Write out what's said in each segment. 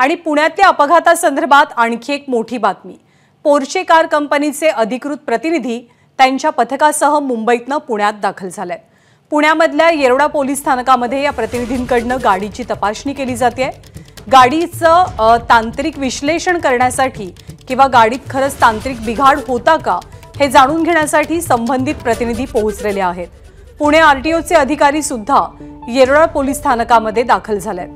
आणि पुण्यातल्या अपघातासंदर्भात आणखी एक मोठी बातमी। पोर्शे कार कंपनीचे अधिकृत प्रतिनिधी त्यांच्या पथकासह मुंबईतनं पुण्यात दाखल झालेत। पुण्यामधल्या येरवडा पोलीस स्थानकामध्ये या प्रतिनिधींकडून गाडीची तपासणी केली जाते। गाडीचं तांत्रिक विश्लेषण करण्यासाठी किंवा गाडीत खरंच तांत्रिक बिघाड होता का हे जाणून घेण्यासाठी संबंधित प्रतिनिधी पोहोचलेले आहेत। पुणे आरटीओचे अधिकारी सुद्धा येरवडा पोलीस स्थानकामध्ये दाखल झालेत।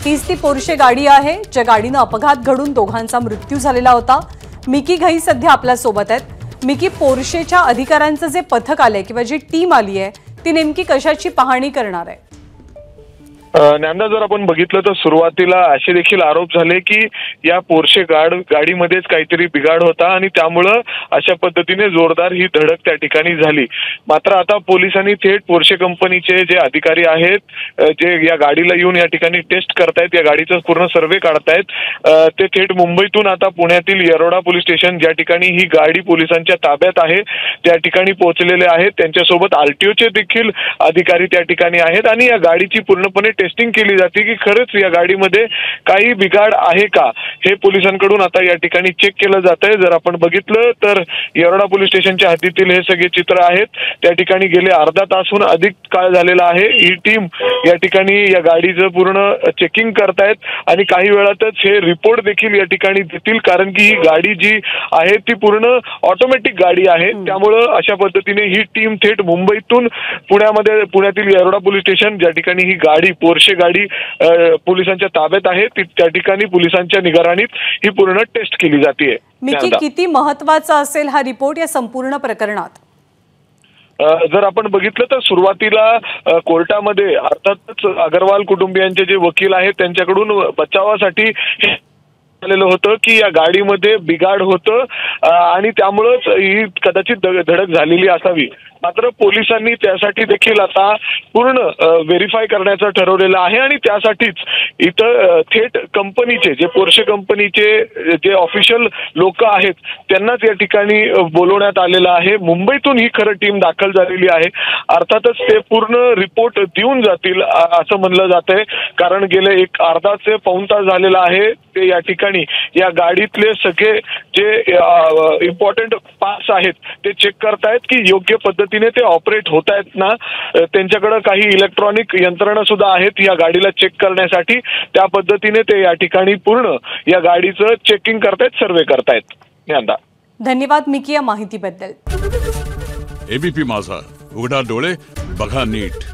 हीच ती पोर्शे गाडी आहे ज्या गाडीनं अपघात घडून दोघांचा मृत्यू झालेला होता। मिकी घई सध्या आपल्या सोबत आहेत। मिकी, पोर्शेच्या अधिकाऱ्यांचं जे पथक आलंय किंवा जी टीम आली आहे ती नेमकी कशाची पाहणी करणार आहे? ज्ञानदा, जर आपण बघितलं तर सुरुवातीला असे देखील आरोप झाले की या पोर्शे गाडीमध्येच काहीतरी बिघाड होता आणि त्यामुळे अशा पद्धतीने जोरदार ही धडक त्या ठिकाणी झाली। मात्र आता पोलिसांनी थेट पोर्शे कंपनीचे जे अधिकारी आहेत जे या गाडीला येऊन या ठिकाणी टेस्ट करतायत, या गाडीचा पूर्ण सर्वे काढतायत, ते थेट मुंबईतून आता पुण्यातील येरवडा पोलीस स्टेशन ज्या ठिकाणी ही गाडी पोलिसांच्या ताब्यात आहे त्या ठिकाणी पोहोचलेले आहेत। त्यांच्यासोबत आरटीओचे देखील अधिकारी त्या ठिकाणी आहेत आणि या गाडीची पूर्णपणे टेस्टिंग केली जाते की खरंच या गाडीमध्ये काही बिघाड आहे का हे पोलिसांकडून आता या ठिकाणी चेक केलं जात आहे। जर आपण बघितलं तर येरवडा पोलीस स्टेशनच्या हद्दीतील हे सगळे चित्र आहेत। त्या ठिकाणी गेले अर्धा तासहून अधिक काळ झालेला आहे। ही टीम या ठिकाणी या गाडीचं पूर्ण चेकिंग करतायत आणि काही वेळातच हे रिपोर्ट देखील या ठिकाणी देतील, कारण की ही गाडी जी आहे ती पूर्ण ऑटोमॅटिक गाडी आहे। त्यामुळे अशा पद्धतीने ही टीम थेट मुंबईतून पुण्यातील येरवडा पोलीस स्टेशन ज्या ठिकाणी ही गाडी पोर्शे गाडी पोलिसांच्या ताब्यात आहे त्या ठिकाणी पोलिसांच्या निगराणीत ही पूर्ण टेस्ट केली जाते। मिकी, किती महत्त्वाचा असेल हा रिपोर्ट या संपूर्ण प्रकरणात? जर आपण बघितलं तर सुरुवातीला कोर्टामध्ये अर्थातच अग्रवाल कुटुंबियांचे जे वकील आहेत त्यांच्याकडून बचावासाठी आलेलं होतं की या गाडीमध्ये बिघाड होतं आणि त्यामुळेच ही कदाचित धडक झालेली असावी। मात्र पोलिसांनी त्यासाठी देखील आता पूर्ण व्हेरीफाय करण्याचं ठरवलेलं आहे आणि त्यासाठीच इथं थेट कंपनीचे जे पोर्शे कंपनीचे जे ऑफिशियल लोक आहेत त्यांनाच या ठिकाणी बोलवण्यात आलेलं आहे। मुंबईतून ही खरं टीम दाखल झालेली आहे। अर्थातच ते पूर्ण रिपोर्ट देऊन जातील असं म्हणलं जातंय, कारण गेले एक अर्धा ते पाऊण तास झालेला आहे ते या ठिकाणी या गाडीतले सगळे जे इम्पॉर्टंट पार्ट्स आहेत ते चेक करतायत की योग्य पद्धतीने ते ऑपरेट होत आहेत ना। त्यांच्याकडे काही इलेक्ट्रॉनिक यंत्रणा सुद्धा आहेत या गाडीला चेक करण्यासाठी। त्या पद्धतीने ते या ठिकाणी पूर्ण या गाडीचं चेकिंग करतायत, सर्वे करतायत। धन्यवाद मिकी या माहितीबद्दल। एबीपी माझा, उघडा डोळे बघा नीट।